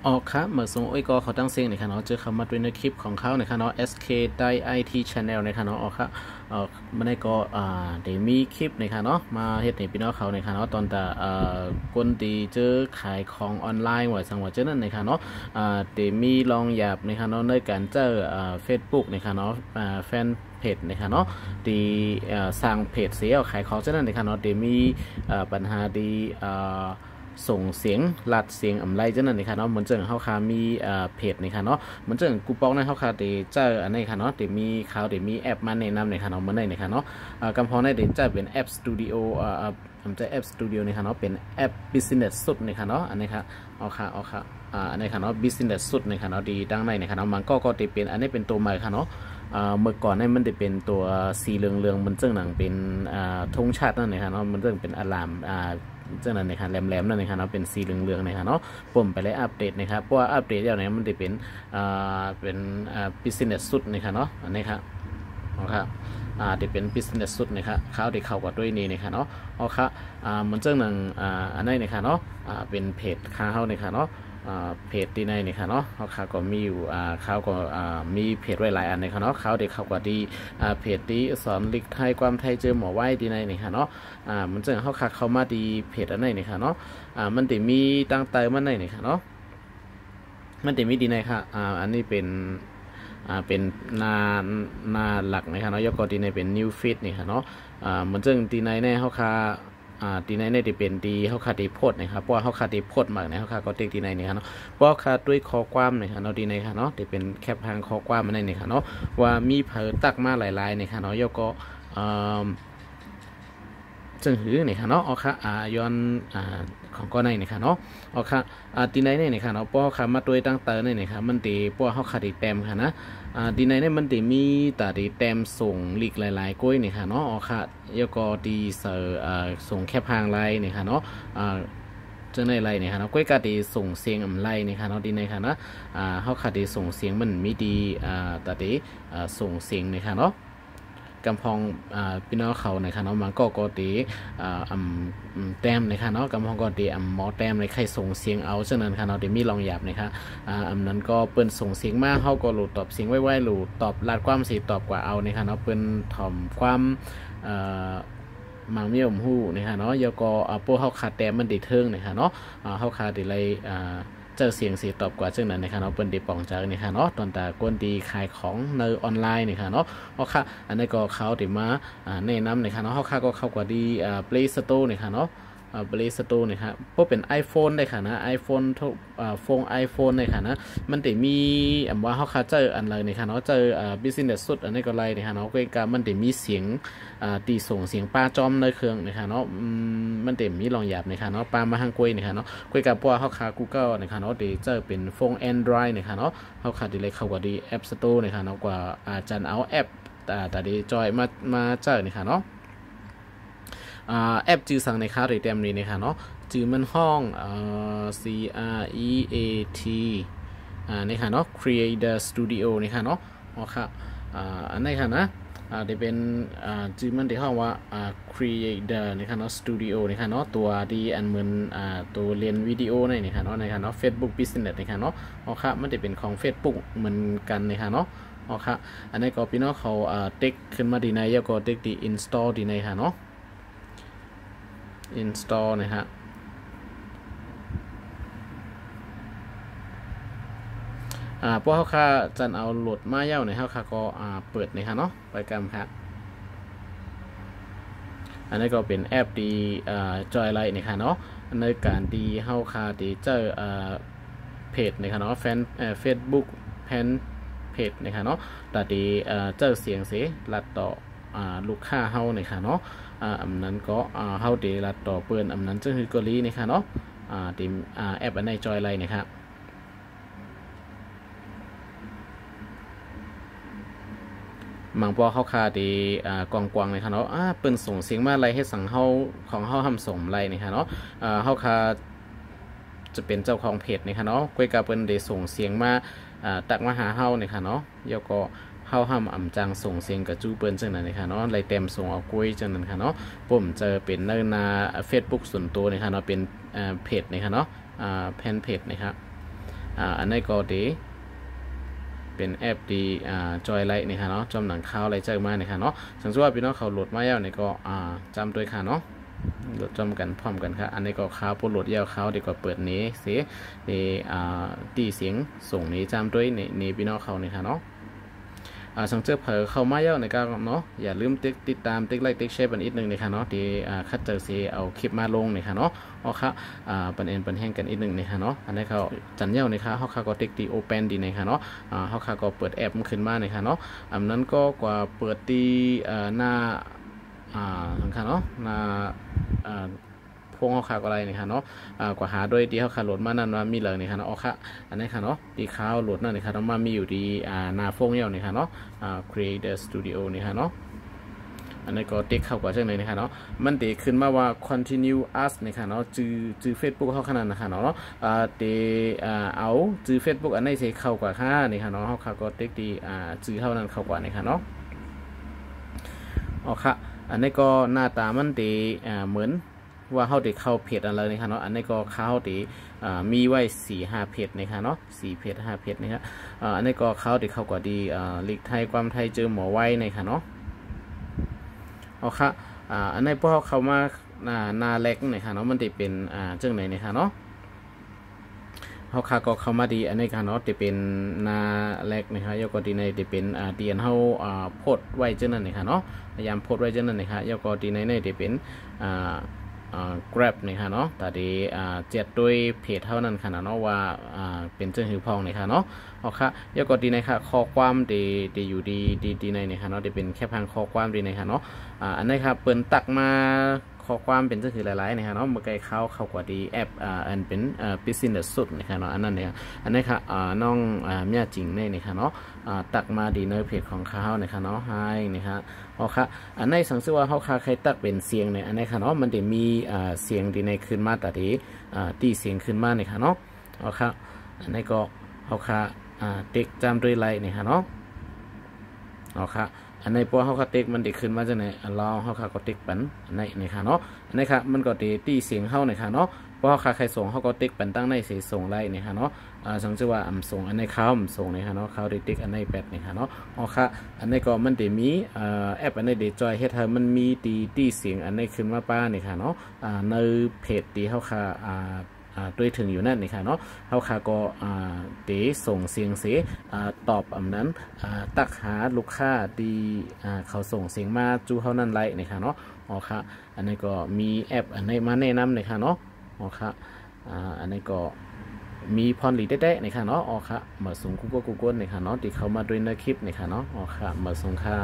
ออกครับเมื่อส่งอ้อยก็เขาตั้งเสียงในค่ะเนาะเจอคำมาด้วยในคลิปของเขาในค่ะเนาะ SK ได้ IT Channel ในค่ะเนาะออกครับมันได้ก็เดี๋ยวมีคลิปในค่ะเนาะมาเฮ็ดในพี่น้องเขาในค่ะเนาะตอนแต่คนที่เจอขายของออนไลน์ไว้สังว่าเจอนั่นในค่ะเนาะเดี๋ยวมีลองหยาบในค่ะเนาะในการเจอFacebook ในค่ะเนาะแฟนเพจนะคะเนาะดีสร้างเพจเสียขายของเช่นนั้นนะคะเนาะเดี๋ยวมีปัญหาดีส่งเสียงลัดเสียงอำไรเจ้านั่นนี่ค่ะเนาะเหมือนเจ้าเขาคามีเพจนี่ค่ะเนาะเหมือนเจ้ากูปองในเขาคาเดเจออันนี้ค่ะเนาะเดี๋ยวมีเขาเดี๋ยวมีแอปมาแนะนำนี่ค่ะเนาะมันได้นี่ค่ะเนาะกำพองในเดี๋ยวจะเป็นแอปสตูดิโอผมจะแอปสตูดิโอนี่ค่ะเนาะเป็นแอป business สุดนี่ค่ะเนาะอันนี้ค่ะเอาค่ะอันนี้ค่ะเนาะ business สุดนี่ค่ะเนาะดีดังในนี่ค่ะเนาะมันก็ติเป็นอันนี้เป็นตัวใหม่ค่ะเนาะเมื่อก่อนนี่มันจะเป็นตัวสีเหลืองมันเจ้าหนังเป็นธงชาตินั่นนี่ค่ะเนาะมันเจ้าเป็นอะลามเจ้านั่นนะครับแหลมๆนั่นนะครับเนาะเป็นสีเหลืองๆนะครับเนาะผมไปเลยอัปเดตนะครับเพราะว่าอัปเดตอย่างนี้มันจะเป็นbusiness สุดนะครับเนาะอันนี้ครับนะครับจะเป็น business สุดนะครับเขาได้เข้ากับด้วยนี่นะครับเนาะเอาครับมันเจ้าหนังอันนี้นะครับเนาะเป็นเพจค้าเขานะครับเนาะเพจที่ในนี่ค่ะเนาะเขาก็มีอยู่เขาก็มีเพจไว้หลายอันนะครับเนาะเขาเด็กเขาก็ดีเพจที่สอนลิกไทยความไทยเจอหมอไว้ที่ในนี่ค่ะเนาะมันจะเขามาดีเพจอันไหนนี่ค่ะเนาะมันจะมีตั้งเติมมันไหนนี่ค่ะเนาะมันจะมีดีในค่ะอันนี้เป็นหน้าหลักนะครับเนาะยกก็ดีในเป็น new feed นี่ค่ะเนาะมันจึงดีในแน่เขาค่ะตีในที่เป็นดีเขาขาดดีโพดนะครับเพราะเขาขาดดีโพดมากนะเขาขาดก็ติ๊กตีในนี่ครับเนาะเพราะขาดด้วยข้อความนะครับเนาะดีในครับเนาะที่เป็นแคปทางข้อความมาในนี่ครับเนาะว่ามีเผยตักมาหลายๆนี่ครับเนาะยกก็จึงหือนี่ค่ะเนาะเอาค่ะย้อนของก็ในนี่ค่ะเนาะเอาค่ะตีในนี่ค่ะเนาะเพราะค่ะมาตัวตั้งเตอร์นี่ค่ะมันตีเพราะเขาขาดดีเต็มค่ะนะตีในนี่มันตีมีแต่ดีเต็มส่งหลีกหลายๆก้อยนี่ค่ะเนาะเอาค่ะยก็ดีเสือส่งแค่พางไลน์นี่ค่ะเนาะเจอในไรเนี่ยค่ะเนาะก้อยกาดีส่งเสียงอำไรนี่ค่ะเนาะดีในค่ะนะเขาขาดดีส่งเสียงมันไม่ดีแต่ดีส่งเสียงนี่ค่ะเนาะกำพองพี่น้องเขาในค่ะเนาะมันก็ตีแต้มในค่ะเนาะกำพองก็ตีหมอแต้มในใครส่งเสียงเอาเช่นนั้นค่ะเนาะเดี๋ยวมีลองหยาบนะคะนั้นก็เปิ้นส่งเสียงมากเขาก็หลุดตอบเสียงไว้หลุดตอบลาดความสีตอบกว่าเอาในค่ะเนาะเปิ้นถ่อมความมังมีอมหูนะคะเนาะยก็พวกเขาขาดแต้มมันดีเทิงนะคะเนาะเขาขาดดีไรเจอเสียงสีตอบกว่าเช่นนั้นนะคะเนาะเป็นดีป่องจากนี่ค่ะเนาะตอนตากวนดีขายของในออนไลน์นี่ค่ะเนาะเขาค่ะอันนี้ก็เขาติมาแนะนำนี่ค่ะเนาะเขาค่ะก็เข้ากว่าดีPlay Store นี่ค่ะเนาะPlay Store นี่ครับพวกเป็น iPhone ได้ค่ะนะ iPhone ทุกiPhone ได้ค่ะนะมันจะมีว่าเขาค่ะเจออันเลยนี่ค่ะเนาะเจอbusiness สุดอันนี้ก็ไรนี่ค่ะเนาะก็การมันจะมีเสียงตีส่งเสียงป้าจอมในเครื่องนี่ค่ะเนาะมันจะมีลองหยาบนี่ค่ะเนาะป้ามาหางกล้วยนี่ค่ะเนาะกล้วยกับพวกเขาค่ะ Google นี่ค่ะเนาะเดี๋ยวเจอเป็นโฟน Android นี่ค่ะเนาะเขาค่ะดีเลยเข้ากว่าดี App Store นี่ค่ะเนาะกว่าจันเอาแอปแต่ดีจอยมาเจอนี่ค่ะเนาะแอปจื่อสั่งในค่าหรือเต็มนี้นะคะเนาะจื่อมันห้องCREAT นี่ค่ะเนาะ Creator Studio นี่ค่ะเนาะอ๋อค่ะอันนี้ค่ะนะจะเป็นจื่อมันที่ห้องว่าCreator นี่ค่ะเนาะ Studio นี่ค่ะเนาะตัวดีอันเหมือนตัวเรียนวิดีโอนี่ค่ะเนาะในค่ะเนาะ Facebook Business นี่ค่ะเนาะอ๋อค่ะมันจะเป็นของ Facebook เหมือนกันนี่ค่ะเนาะอ๋อค่ะอันนี้ก็พี่น้องเขาเทคขึ้นมาดีในแล้วก็เทคดี install ดีในค่ะเนาะinstall นะฮะพวกเขาค่ะจันเอาโหลดมาเย้าในเขาค่ะก็เปิดนะฮะเนาะไปกันครับอันนี้ก็เป็นแอปดีจอยไลน์นะฮะเนาะในการดีเขาค่ะดีเจอเพจนะฮะเนาะFacebook แฟนเพจนะฮะเนาะแต่ดีเจอเสียงเสียลัดต่อลูกค้าเฮาเนี่ยค่ะเนาะอันนั้นก็เฮาเดลัดต่อเปิ้นอันนั้นจึงคือกอลีเนี่ยค่ะเนาะทีมแอปอันในจอยไลน์เนี่ยครับมังปอเฮาคาดีกวางๆเลยค่ะเนาะเปิ้นส่งเสียงมาไลให้สั่งเฮาของเฮาทำส่งไลเนี่ยค่ะเนาะเฮาคาจะเป็นเจ้าของเพจเนี่ยค่ะเนาะก้อยกาเปิ้นได้ส่งเสียงมาตักมาหาเฮาเนี่ยค่ะเนาะแล้วก็เข้าห้ามอ่ำจังส่งเสียงกับจูเปิ้นจังนั้นนะคะเนาะไล่เต็มส่งเอากล้วยจังนั้นค่ะเนาะผมเจอเป็นในFacebook ส่วนตัวนะคะเนาะเป็นเพจนะคะเนาะแพนเพจนะครับ อันนี้ก็ดีเป็นแอปดีจอยไลท์นี่ค่ะเนาะจอมหนังข่าวอะไรเจอมาเนี่ยค่ะเนาะสังเกตว่าพี่น้องเขาโหลดมาแล้วเนี่ยก็จำด้วยค่ะเนาะโหลดจำกันพร้อมกันค่ะอันนี้ก็ข่าวโปรโหลดยาวข่าวดีกว่าเปิดนี้เสียตีเสียงส่งนี้จำด้วยในพี่น้องเขาเนี่ยค่ะเนาะสังเกตเผอเข้ามาเยอะในการเนาะอย่าลืมติดตามติ๊กไลค์ติ๊กแชร์กันอีกหนึ่งนะคะเนาะที่คัดเจอเสียเอาคลิปมาลงนะคะเนาะเอาค่ะปันแห้งกันอีกหนึ่งนะคะเนาะอันนี้เขาจันเย้านะคะเขาค่ะก็ติ๊กตีโอเปนดีนะคะเนาะเขาค่ะก็เปิดแอปมันขึ้นมานะคะเนาะอันนั้นก็กว่าเปิดตีหน้านะคะเนาะหน้าพวงเขาค่ะก็อะไรนะคะเนาะกว่าหาโดยที่เขาค่ะโหลดมานั่นว่ามีเลยนะคะเนาะเอาค่ะอันนี้ค่ะเนาะตีข้าวโหลดนั่นนะคะเนาะมามีอยู่ที่หน้าพวงเย้านะคะเนาะCreator Studio นะคะเนาะอันนี้ก็ติ๊กเข้ากว่าเช่นเลยนะคะเนาะมันตีขึ้นมาว่า continue us นะคะเนาะจือ Facebook เขาขนาดนะคะเนาะตีเอาจือ Facebook อันนี้ใช้เข้ากว่าค่านี่ค่ะเนาะเขาค่ะก็ติ๊กตีจือเท่านั้นเข้ากว่านี่ค่ะเนาะอ๋อค่ะอันนี้ก็หน้าตามันตีเหมือนว่าเขาติเข้าเพจอะไรนะคะเนาะอันนี้ก็เขาติมีไว้4-5เพจนะคะเนาะ4เพจ5เพจนะครับอันนี้ก็เขาติเข้ากว่าดีลีกไทยความไทยเจอหมอไว้นะคะเนาะเอาค่ะอันนี้พวกเขามานาเล็กนะคะเนาะมันจะเป็นจังไหนนะคะเนาะเขาค่ะก็เข้ามาดีอันนี้ค่ะเนาะจะเป็นนาเล็กนะคะยกก็ดีในจะเป็นเตียนเขาโพดไว้จังนั้นนะคะเนาะพยายามโพดไว้จังนั้นนะคะยกก็ดีในจะเป็นGrab นะคะเนาะแต่ดีเจ็ดด้วยเพจเท่านั้นค่ะเนาะว่าเป็นเจ้าหือพองนะคะเนาะเอาค่ะยกก็ดีนะคะข้อความดีอยู่ดีในนะคะเนาะจะเป็นแค่พังข้อความดีนะคะเนาะอันนี้ครับเปิดตักมาข้อความเป็นเจ้าหือหลายๆนะคะเนาะเมื่อไกลเข้ากว่าดีแอปอันเป็นbusiness สุดนะคะเนาะอันนั้นเนี่ยอันนี้ค่ะน้องเมียจริงในนะคะเนาะตักมาดีในเพจของเขานะคะเนาะให้นะคะเอาค่ะอันนี้สังเกตว่าเขาใครตักเป็นเสียงเนี่ยอันนี้ค่ะเนาะมันจะมีเสียงดีในขึ้นมาแต่ดีตีเสียงขึ้นมาเนี่ยค่ะเนาะเอาค่ะอันนี้ก็เขาค่ะติ๊กจำด้วยไลน์เนี่ยค่ะเนาะเอาค่ะอันในพวกเขาติ๊กมันติขึ้นมาจากไหนเราเขาก็ติ๊กปันอันนี้ค่ะเนาะอันนี้ค่ะมันก็ตีเสียงเข้าเนี่ยค่ะเนาะเพราะเขาใครส่งเขาก็ติ๊กปันตั้งในเสียส่งไล่เนี่ยค่ะเนาะสังเกตว่าส่งอันในเขาส่งเนี่ยค่ะเนาะเขาได้ติ๊กอันในแปดเนี่ยค่ะเนาะเอาค่ะอันนี้ก็มันจะมีแอปอันในเดจอยเฮ็ดให้มันมีตีเสียงอันในขึ้นมาป้าเนี่ยค่ะเนาะในเพจที่เขาค่ะด้วยถึงอยู่นั่นนี่ค่ะเนาะเขาค่ะก็ส่งเสียงเสียตอบอันนั้นตักหาลูกค้าดีเขาส่งเสียงมาจูเขานั่นไลน์นี่ค่ะเนาะอ๋อค่ะอันนี้ก็มีแอปอันนี้มาแนะนำนี่ค่ะเนาะอ๋อค่ะอันนี้ก็มีพรหลีได้ๆนี่ค่ะเนาะอ๋อค่ะมาส่งGoogleนี่ค่ะเนาะที่เขามาด้วยในคลิปนี่ค่ะเนาะอ๋อค่ะมาส่งค่ะ